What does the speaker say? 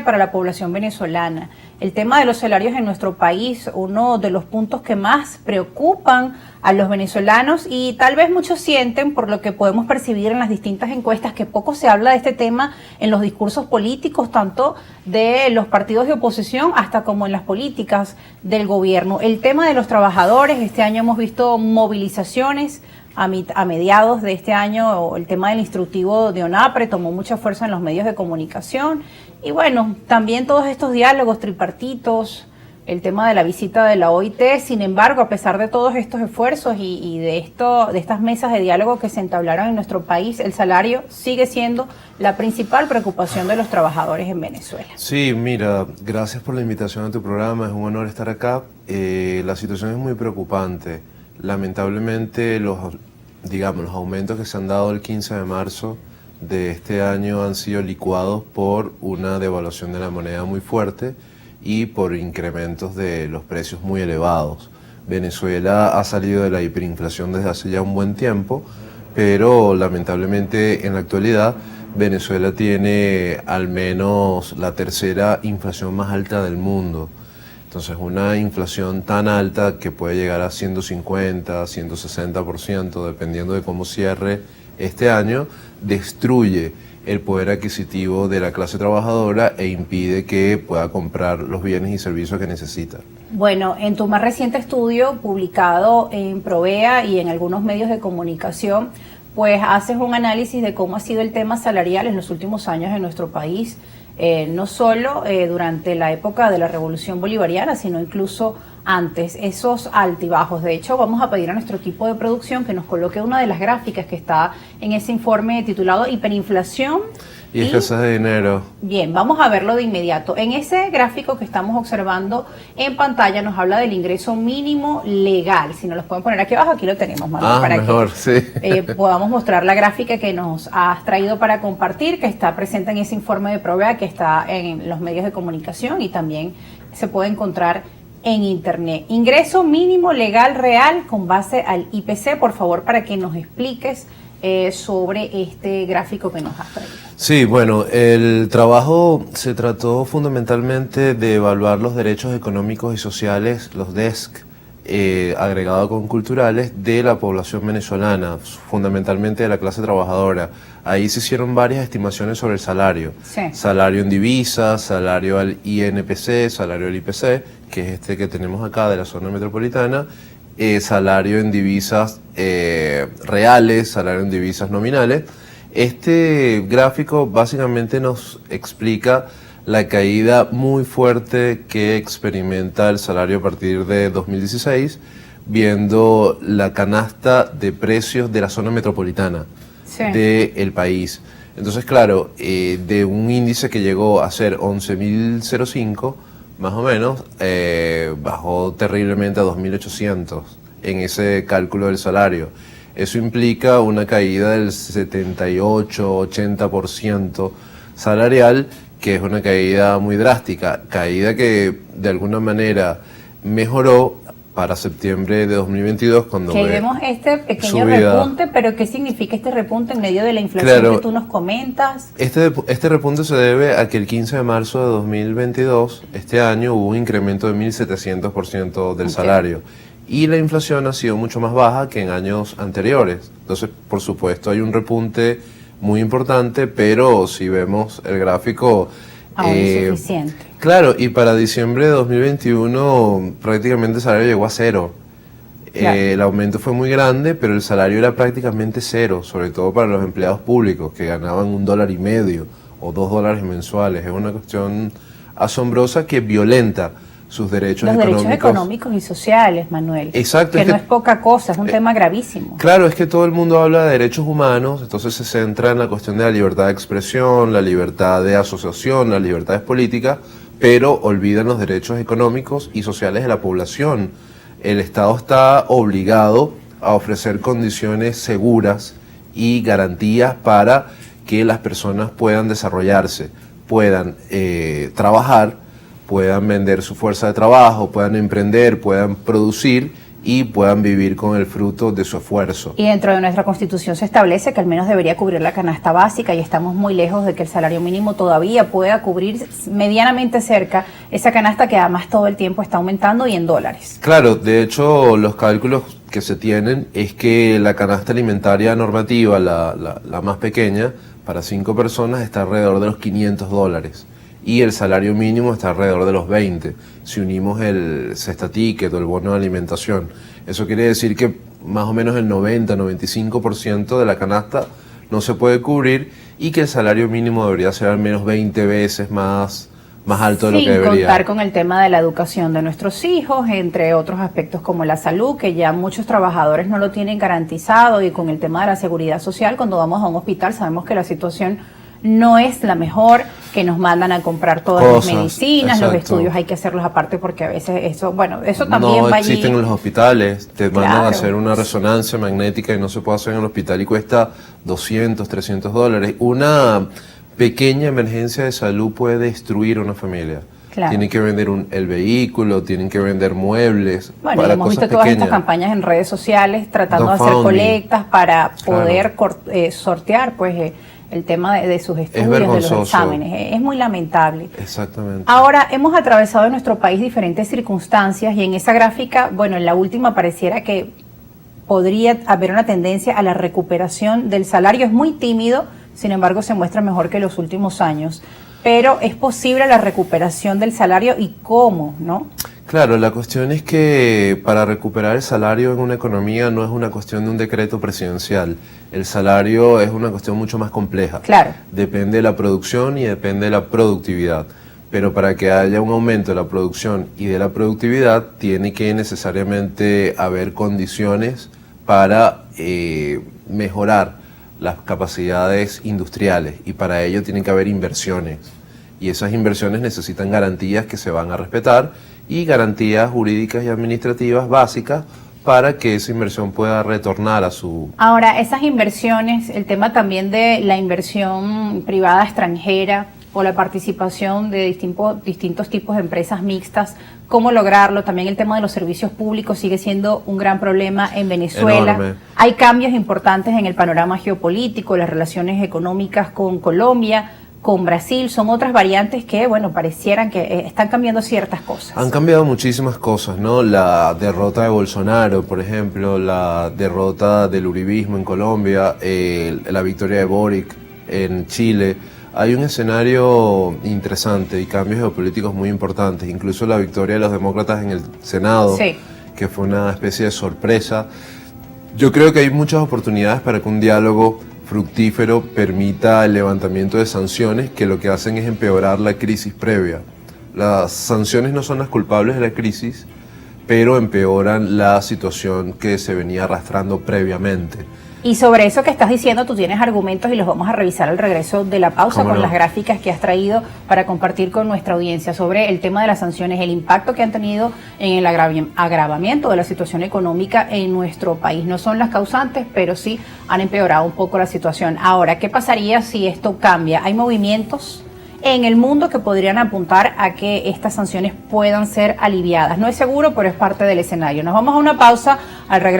para la población venezolana. El tema de los salarios en nuestro país, uno de los puntos que más preocupan a los venezolanos, y tal vez muchos sienten, por lo que podemos percibir en las distintas encuestas, que poco se habla de este tema en los discursos políticos, tanto de los partidos de oposición hasta como en las políticas del gobierno. El tema de los trabajadores, este año hemos visto movilizaciones. A mediados de este año, el tema del instructivo de ONAPRE tomó mucha fuerza en los medios de comunicación. Y bueno, también todos estos diálogos tripartitos, el tema de la visita de la OIT. Sin embargo, a pesar de todos estos esfuerzos y de estas mesas de diálogo que se entablaron en nuestro país, el salario sigue siendo la principal preocupación de los trabajadores en Venezuela. Sí, mira, gracias por la invitación a tu programa, es un honor estar acá. La situación es muy preocupante. Lamentablemente los aumentos que se han dado el 15 de marzo de este año han sido licuados por una devaluación de la moneda muy fuerte y por incrementos de los precios muy elevados. Venezuela ha salido de la hiperinflación desde hace ya un buen tiempo, pero lamentablemente en la actualidad Venezuela tiene al menos la tercera inflación más alta del mundo. Entonces, una inflación tan alta que puede llegar a 150, 160%, dependiendo de cómo cierre este año, destruye el poder adquisitivo de la clase trabajadora e impide que pueda comprar los bienes y servicios que necesita. Bueno, en tu más reciente estudio, publicado en Provea y en algunos medios de comunicación, pues haces un análisis de cómo ha sido el tema salarial en los últimos años en nuestro país. No solo durante la época de la Revolución Bolivariana, sino incluso antes, esos altibajos. De hecho, vamos a pedir a nuestro equipo de producción que nos coloque una de las gráficas que está en ese informe titulado Hiperinflación y escasez de dinero. Bien, vamos a verlo de inmediato. En ese gráfico que estamos observando en pantalla nos habla del ingreso mínimo legal. Si nos lo pueden poner aquí abajo, aquí lo tenemos, Manuel, para mejor, que sí. Podamos mostrar la gráfica que nos has traído para compartir, que está presente en ese informe de Provea, que está en los medios de comunicación y también se puede encontrar en internet. Ingreso mínimo legal real con base al IPC, por favor, para que nos expliques sobre este gráfico que nos has traído. Sí, bueno, el trabajo se trató fundamentalmente de evaluar los derechos económicos y sociales, los DESC, agregado con culturales, de la población venezolana, fundamentalmente de la clase trabajadora. Ahí se hicieron varias estimaciones sobre el salario. Sí. Salario en divisas, salario al INPC, salario al IPC, que es este que tenemos acá de la zona metropolitana, salario en divisas reales, salario en divisas nominales. Este gráfico básicamente nos explica la caída muy fuerte que experimenta el salario a partir de 2016, viendo la canasta de precios de la zona metropolitana del país. Entonces, claro, de un índice que llegó a ser 11.005, más o menos, bajó terriblemente a 2.800 en ese cálculo del salario. Eso implica una caída del 78-80% salarial, que es una caída muy drástica, caída que de alguna manera mejoró para septiembre de 2022, cuando que vemos este pequeño repunte, pero ¿qué significa este repunte en medio de la inflación que tú nos comentas? Este repunte se debe a que el 15 de marzo de 2022, este año, hubo un incremento de 1.700% del salario. Y la inflación ha sido mucho más baja que en años anteriores. Entonces, por supuesto, hay un repunte muy importante, pero si vemos el gráfico, aún insuficiente. Claro, y para diciembre de 2021 prácticamente el salario llegó a cero. Claro. El aumento fue muy grande, pero el salario era prácticamente cero, sobre todo para los empleados públicos, que ganaban $1.50 o $2 mensuales. Es una cuestión asombrosa que violenta sus derechos económicos. Los derechos económicos y sociales, Manuel. Exacto. Que no es poca cosa, es un tema gravísimo. Claro, es que todo el mundo habla de derechos humanos, entonces se centra en la cuestión de la libertad de expresión, la libertad de asociación, las libertades políticas, pero olvidan los derechos económicos y sociales de la población. El Estado está obligado a ofrecer condiciones seguras y garantías para que las personas puedan desarrollarse, puedan trabajar, puedan vender su fuerza de trabajo, puedan emprender, puedan producir y puedan vivir con el fruto de su esfuerzo. Y dentro de nuestra Constitución se establece que al menos debería cubrir la canasta básica y estamos muy lejos de que el salario mínimo todavía pueda cubrir medianamente cerca esa canasta que además todo el tiempo está aumentando y en dólares. Claro, de hecho los cálculos que se tienen es que la canasta alimentaria normativa, la más pequeña, para 5 personas está alrededor de los $500 y el salario mínimo está alrededor de los 20, si unimos el Cesta Ticket o el bono de alimentación. Eso quiere decir que más o menos el 90-95% de la canasta no se puede cubrir y que el salario mínimo debería ser al menos 20 veces más alto de lo que debería. Sin contar con el tema de la educación de nuestros hijos, entre otros aspectos como la salud, que ya muchos trabajadores no lo tienen garantizado, y con el tema de la seguridad social, cuando vamos a un hospital sabemos que la situación no es la mejor, que nos mandan a comprar todas las medicinas, exacto. Los estudios hay que hacerlos aparte porque a veces eso también no va existen allí. En los hospitales, te mandan Claro. a hacer una resonancia magnética y no se puede hacer en el hospital y cuesta $200, $300. Una pequeña emergencia de salud puede destruir una familia. Claro. Tienen que vender el vehículo, tienen que vender muebles. Bueno, para y hemos cosas visto todas pequeñas. estas campañas en redes sociales tratando de hacer GoFundMe. colectas para poder Claro. sortear el tema de sus estudios, de los vergonzoso. exámenes. Es muy lamentable. Exactamente. Ahora, hemos atravesado en nuestro país diferentes circunstancias y en esa gráfica, bueno, en la última pareciera que podría haber una tendencia a la recuperación del salario. Es muy tímido, sin embargo se muestra mejor que los últimos años. Pero es posible la recuperación del salario y cómo, ¿no? Claro, la cuestión es que para recuperar el salario en una economía no es una cuestión de un decreto presidencial. El salario es una cuestión mucho más compleja. Claro. Depende de la producción y depende de la productividad. Pero para que haya un aumento de la producción y de la productividad, tiene que necesariamente haber condiciones para mejorar las capacidades industriales, y para ello tienen que haber inversiones. Y esas inversiones necesitan garantías que se van a respetar y garantías jurídicas y administrativas básicas para que esa inversión pueda retornar a su... Ahora, esas inversiones, el tema también de la inversión privada extranjera o la participación de distintos tipos de empresas mixtas, ¿cómo lograrlo? También el tema de los servicios públicos sigue siendo un gran problema en Venezuela. Enorme. Hay cambios importantes en el panorama geopolítico, las relaciones económicas con Colombia, con Brasil, son otras variantes que, bueno, parecieran que están cambiando ciertas cosas. Han cambiado muchísimas cosas, ¿no? La derrota de Bolsonaro, por ejemplo, la derrota del uribismo en Colombia, la victoria de Boric en Chile. Hay un escenario interesante y cambios geopolíticos muy importantes, incluso la victoria de los demócratas en el Senado, Sí. que fue una especie de sorpresa. Yo creo que hay muchas oportunidades para que un diálogo fructífero permita el levantamiento de sanciones que lo que hacen es empeorar la crisis previa. Las sanciones no son las culpables de la crisis, pero empeoran la situación que se venía arrastrando previamente. Y sobre eso que estás diciendo, tú tienes argumentos y los vamos a revisar al regreso de la pausa ¿Cómo con no? las gráficas que has traído para compartir con nuestra audiencia sobre el tema de las sanciones, el impacto que han tenido en el agravamiento de la situación económica en nuestro país. No son las causantes, pero sí han empeorado un poco la situación. Ahora, ¿qué pasaría si esto cambia? ¿Hay movimientos en el mundo que podrían apuntar a que estas sanciones puedan ser aliviadas? No es seguro, pero es parte del escenario. Nos vamos a una pausa al regreso.